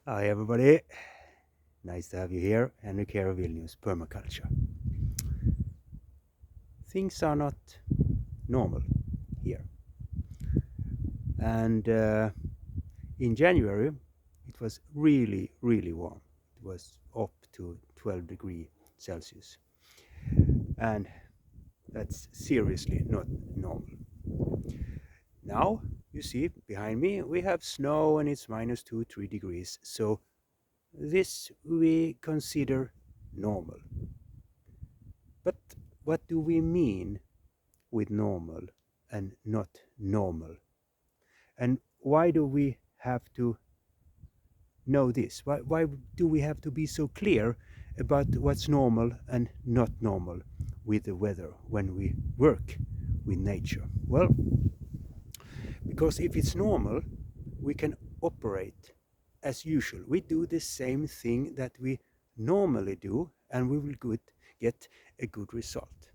Hi everybody, nice to have you here. Henrik here of Vilnius, Permaculture. Things are not normal here. And in January it was really warm. It was up to 12 degrees Celsius. And that's seriously not normal. Now, you see behind me we have snow and it's minus 2-3 degrees. So this we consider normal. But what do we mean with normal and not normal? And why do we have to know this? Why do we have to be so clear about what's normal and not normal with the weather when we work with nature? Well, because if it's normal, we can operate as usual. We do the same thing that we normally do and we will get a good result.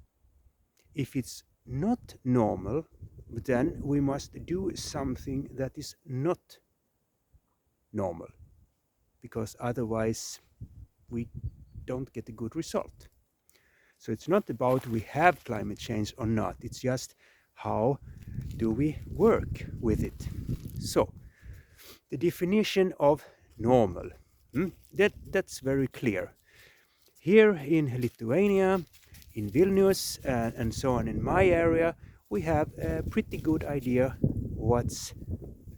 If it's not normal, then we must do something that is not normal, because otherwise we don't get a good result. So it's not about we have climate change or not, it's just how do we work with it. So the definition of normal, that's very clear. Here in Lithuania, in Vilnius, and so on in my area, we have a pretty good idea what's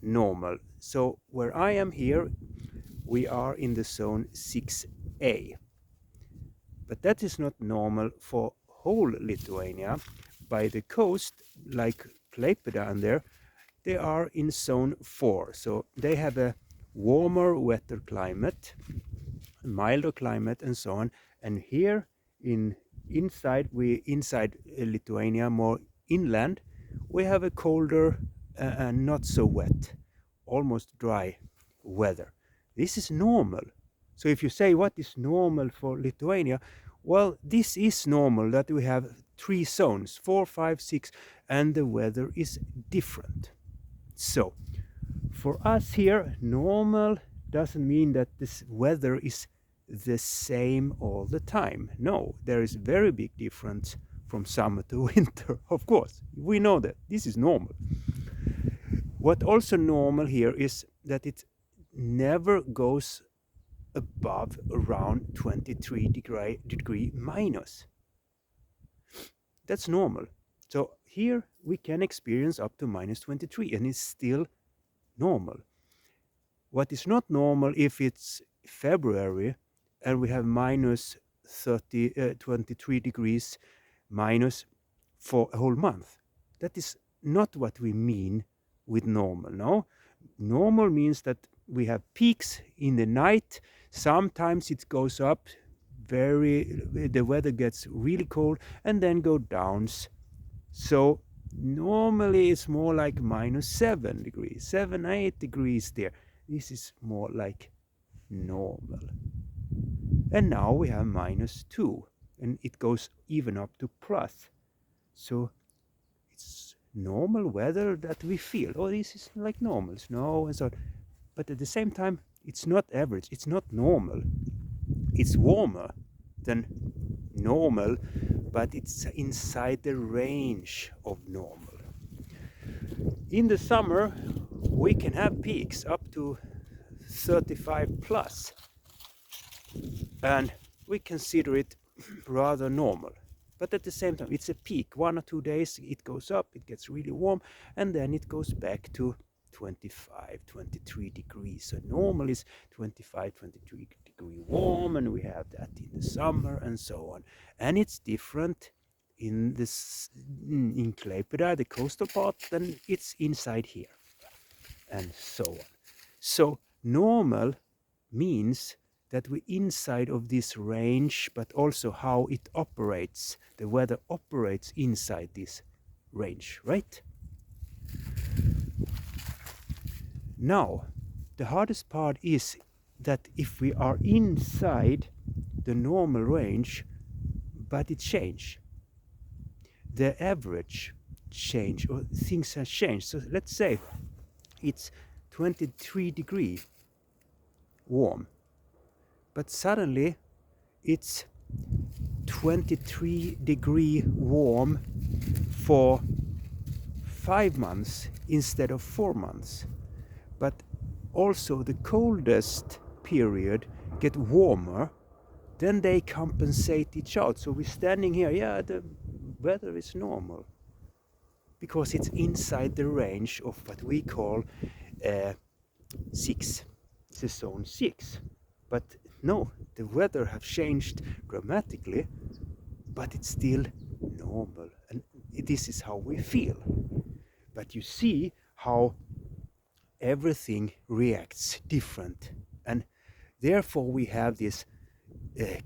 normal. So where I am here, we are in the zone 6A. But that is not normal for whole Lithuania. By the coast, like Klaipėda and there, they are in zone 4. So they have a warmer, wetter climate, milder climate and so on. And here inside Lithuania, more inland, we have a colder and not so wet, almost dry weather. This is normal. So if you say what is normal for Lithuania, well, this is normal that we have 3 zones, 4, 5, 6, and the weather is different. So for us here, normal doesn't mean that this weather is the same all the time. No, there is very big difference from summer to winter, of course. We know that. This is normal. What also normal here is that it never goes above around 23 degree minus. That's normal. So here we can experience up to minus 23 and it's still normal. What is not normal if it's February and we have minus 23 degrees minus for a whole month. That is not what we mean with normal. No, normal means that we have peaks in the night. Sometimes it goes up the weather gets really cold and then go down. So normally it's more like minus 7 degrees, 7, 8 degrees there. This is more like normal. And now we have minus 2 and it goes even up to plus. So it's normal weather that we feel. Oh, this is like normal, snow and so on. But at the same time, it's not average, it's not normal. It's warmer than normal, but it's inside the range of normal. In the summer, we can have peaks up to 35 plus, and we consider it rather normal. But at the same time, it's a peak. 1 or 2 days, it goes up, it gets really warm, and then it goes back to 25, 23 degrees. So normal is 25, 23 degree warm, and we have that in the summer and so on. And it's different in Klaipėda, the coastal part, than it's inside here, and so on. So normal means that we're inside of this range, but also how it operates. The weather operates inside this range, right? Now, the hardest part is that if we are inside the normal range, but it changes, the average change, or things have changed. So let's say it's 23 degrees warm. But suddenly it's 23-degree warm for 5 months instead of 4 months. But also the coldest period get warmer, then they compensate each out. So we're standing here, yeah, the weather is normal because it's inside the range of what we call 6. It's a zone 6. But no, the weather have changed dramatically, but it's still normal. And this is how we feel. But you see how everything reacts different. And therefore we have this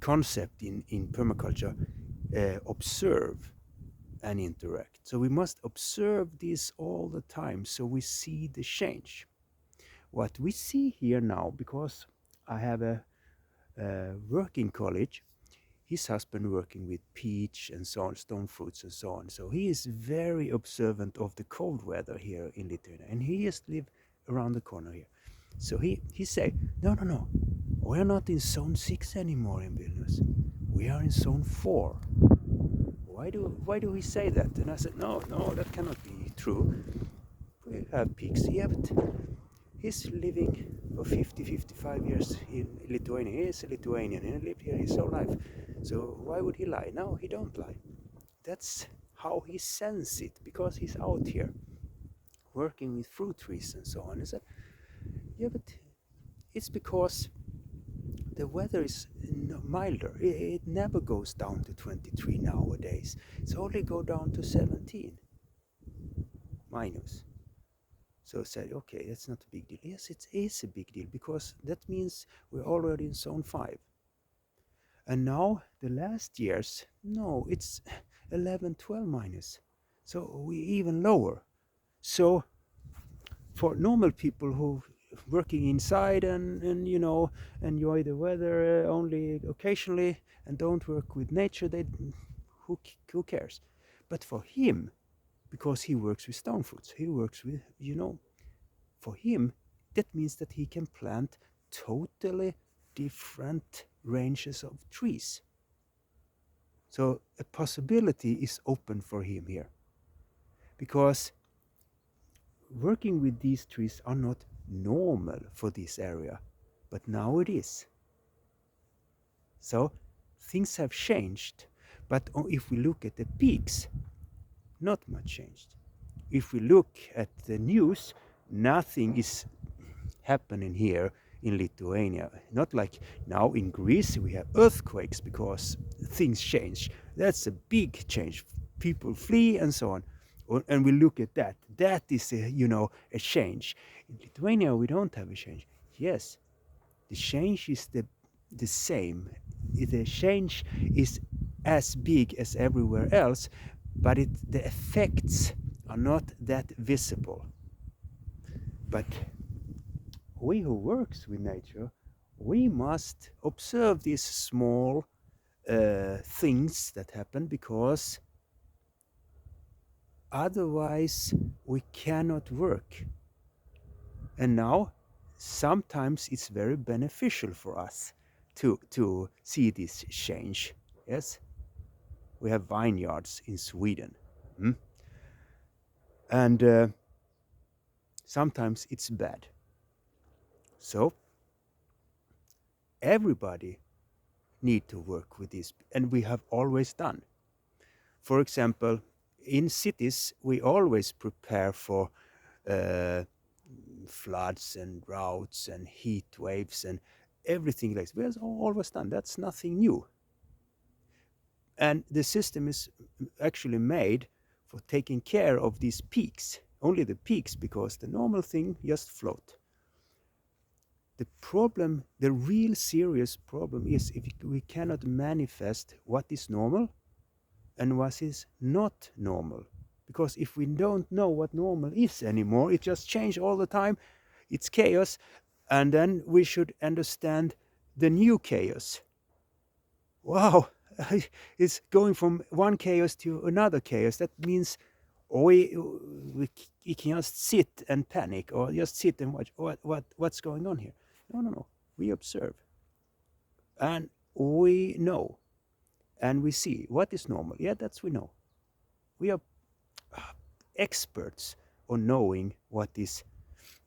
concept in permaculture, observe and interact. So we must observe this all the time so we see the change. What we see here now, because I have a working college, his husband working with peach and so on, stone fruits and so on. So he is very observant of the cold weather here in Lithuania, and he just live around the corner here. So he say, no, we are not in zone 6 anymore in Vilnius. We are in zone 4. Why do we say that? And I said, no, that cannot be true. We have peaks here, but he's living for 55 years in Lithuania. He is a Lithuanian and he lived here his whole life. So why would he lie? No, he don't lie. That's how he senses it, because he's out here working with fruit trees and so on. He said, yeah, but it's because the weather is milder. It never goes down to 23 nowadays. It's only go down to 17 minus. So I said, okay, that's not a big deal. Yes, it is a big deal, because that means we're already in zone 5. And now the last years, no, it's 11, 12 minus. So we even lower. So for normal people who working inside and enjoy the weather only occasionally and don't work with nature, who cares? But for him, because he works with stone fruits, he works with, for him, that means that he can plant totally different ranges of trees. So a possibility is open for him here, because working with these trees are not normal for this area, but now it is. So things have changed, but if we look at the peaks, not much changed. If we look at the news, nothing is happening here in Lithuania. Not like now in Greece we have earthquakes because things change. That's a big change. People flee and so on. And we look at that. That is a change. In Lithuania we don't have a change. Yes, the change is the same. The change is as big as everywhere else, but the effects are not that visible. But we who works with nature, we must observe these small things that happen, because otherwise we cannot work. And now sometimes it's very beneficial for us to see this change. Yes, we have vineyards in Sweden, and sometimes it's bad. So everybody need to work with this, and we have always done. For example, in cities we always prepare for floods and droughts and heat waves and everything like this. We have always done. That's nothing new. And the system is actually made for taking care of these peaks, only the peaks, because the normal thing just float. The problem, the real serious problem, is if we cannot manifest what is normal and what is not normal. Because if we don't know what normal is anymore, it just changes all the time, it's chaos, and then we should understand the new chaos. Wow, it's going from one chaos to another chaos. That means we can just sit and panic, or just sit and watch what's going on here. No. We observe and we know and we see what is normal. Yeah, that's we know. We are experts on knowing what is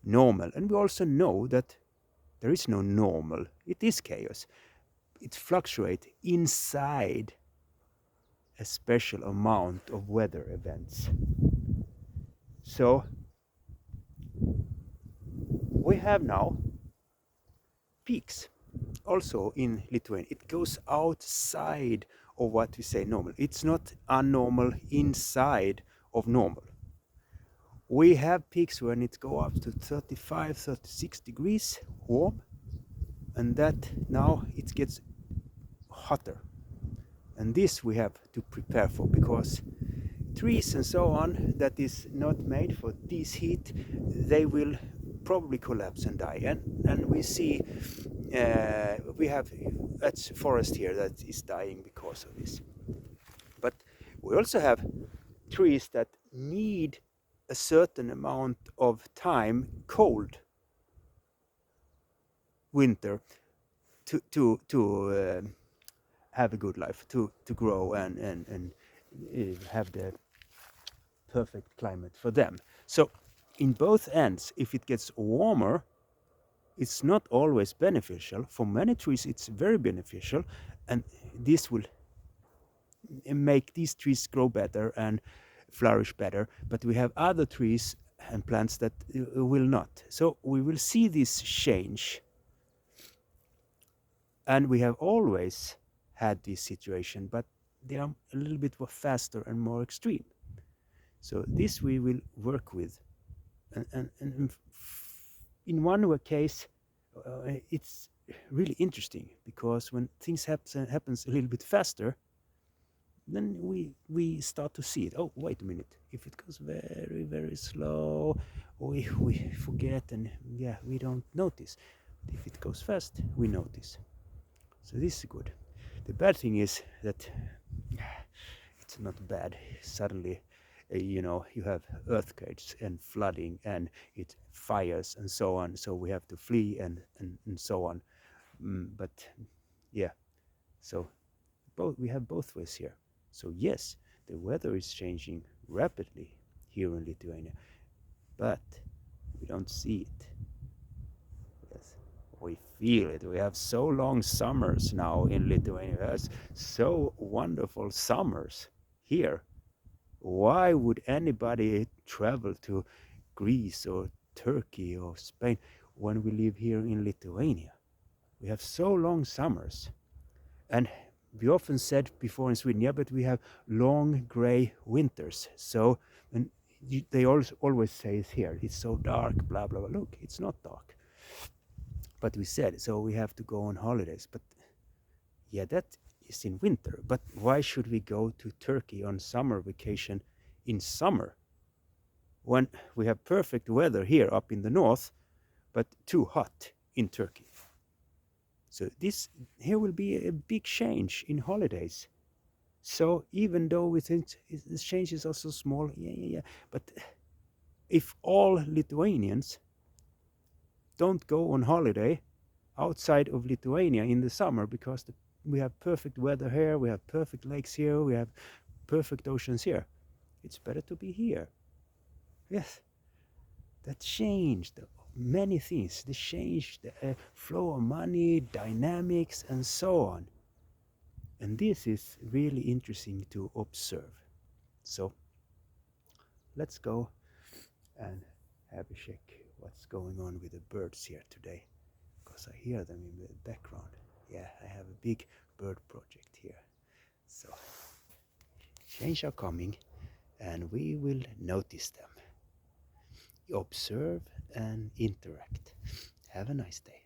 normal. And we also know that there is no normal. It is chaos. It fluctuates inside a special amount of weather events. So we have now peaks also in Lithuania. It goes outside of what we say normal. It's not unnormal inside of normal. We have peaks when it go up to 35, 36 degrees warm, and that now it gets hotter. And this we have to prepare for, because trees and so on that is not made for this heat, they will probably collapse and die. And we see we have that's forest here that is dying because of this. But we also have trees that need a certain amount of time, cold winter, to have a good life, to grow and have the perfect climate for them. So in both ends, if it gets warmer, it's not always beneficial. For many trees, it's very beneficial, and this will make these trees grow better and flourish better. But we have other trees and plants that will not. So we will see this change. And we have always had this situation, but they are a little bit more faster and more extreme. So this we will work with. And in one case, it's really interesting, because when things happens a little bit faster, then we start to see it. Oh, wait a minute. If it goes very, very slow, we forget, and yeah, we don't notice. But if it goes fast, we notice. So this is good. The bad thing is that it's not bad. Suddenly, you have earthquakes and flooding and it fires and so on. So we have to flee and so on. But yeah, so we have both ways here. So yes, the weather is changing rapidly here in Lithuania, but we don't see it. Yes, we feel it. We have so long summers now in Lithuania. There's so wonderful summers here. Why would anybody travel to Greece or Turkey or Spain when we live here in Lithuania? We have so long summers. And we often said before in Sweden, yeah, but we have long gray winters. So, and they always say it's here, it's so dark, blah, blah, blah. Look, it's not dark. But we said, so we have to go on holidays. But yeah, that is in winter. But why should we go to Turkey on summer vacation in summer when we have perfect weather here up in the north, but too hot in Turkey? So here will be a big change in holidays. So even though we think the changes are so small, but if all Lithuanians don't go on holiday outside of Lithuania in the summer, because we have perfect weather here, we have perfect lakes here, we have perfect oceans here, it's better to be here. Yes, that changed many things. They changed the flow of money, dynamics, and so on. And this is really interesting to observe. So let's go and have a check what's going on with the birds here today, because I hear them in the background. Yeah, I have a big bird project here. So change are coming and we will notice them. Observe and interact. Have a nice day.